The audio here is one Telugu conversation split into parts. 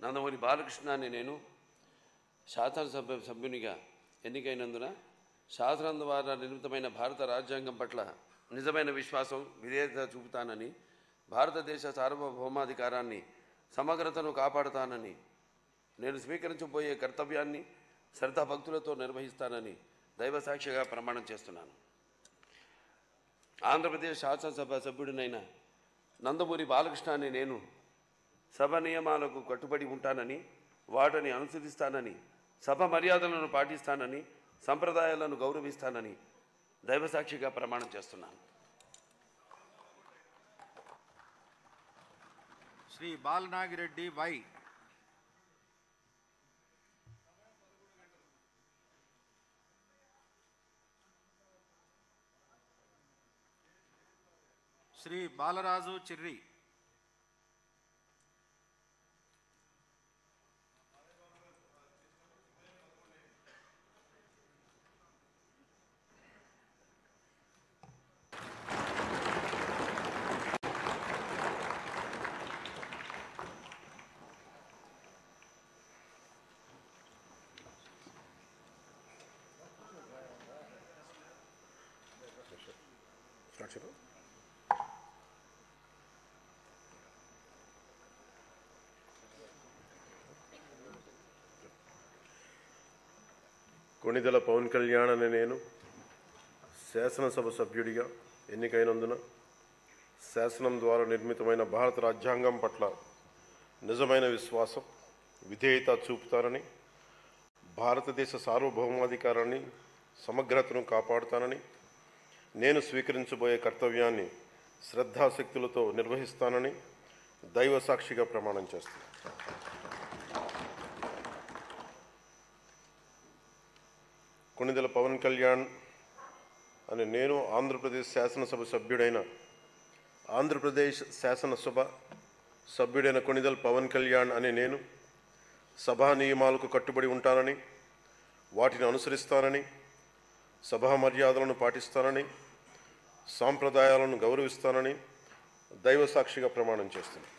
నందమూరి బాలకృష్ణ అనే నేను శాసనసభ సభ్యునిగా ఎన్నికైనందున శాసనం ద్వారా నిర్మితమైన భారత రాజ్యాంగం పట్ల నిజమైన విశ్వాసం విధేయత చూపుతానని, భారతదేశ సార్వభౌమాధికారాన్ని సమగ్రతను కాపాడుతానని, నేను స్వీకరించబోయే కర్తవ్యాన్ని శ్రద్ధాభక్తులతో నిర్వహిస్తానని దైవసాక్షిగా ప్రమాణం చేస్తున్నాను. ఆంధ్రప్రదేశ్ శాసనసభ సభ్యుడినైన నందమూరి బాలకృష్ణ అనే నేను సభ నియమాలకు కట్టుబడి ఉంటానని, వాటిని అనుసరిస్తానని, సభ మర్యాదలను పాటిస్తానని, సంప్రదాయాలను గౌరవిస్తానని దైవసాక్షిగా ప్రమాణం చేస్తున్నాను. శ్రీ బాలనాగిరెడ్డి వై. శ్రీ బాలరాజు చిర్రి. కొణిదెల పవన్ కళ్యాణ్ అనే నేను శాసనసభ సభ్యుడిగా ఎన్నికైనందున శాసనం ద్వారా నిర్మితమైన భారత రాజ్యాంగం పట్ల నిజమైన విశ్వాసం విధేయత చూపుతానని, భారతదేశ సార్వభౌమాధికారాన్ని సమగ్రతను కాపాడుతానని, నేను స్వీకరించబోయే కర్తవ్యాన్ని శ్రద్ధాశక్తులతో నిర్వహిస్తానని దైవ సాక్షిగా ప్రమాణం చేస్తాను. కొణిదెల పవన్ కళ్యాణ్ అని నేను ఆంధ్రప్రదేశ్ శాసనసభ సభ్యుడైన కొణిదెల పవన్ కళ్యాణ్ అని నేను సభా నియమాలకు కట్టుబడి ఉంటానని, వాటిని అనుసరిస్తానని, సభా మర్యాదలను పాటిస్తానని, సాంప్రదాయాలను గౌరవిస్తానని దైవ సాక్షిగా ప్రమాణం చేస్తున్నాను.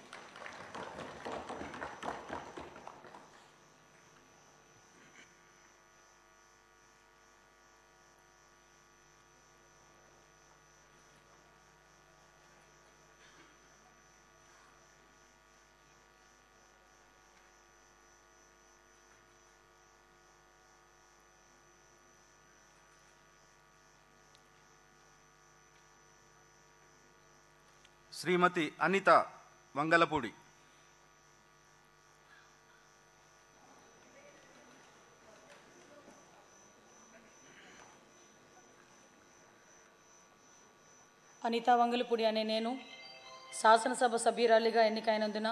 శ్రీమతి అనిత వంగలపూడి. అనిత వంగలపూడి అనే నేను శాసనసభ సభ్యురాలిగా ఎన్నికైనందున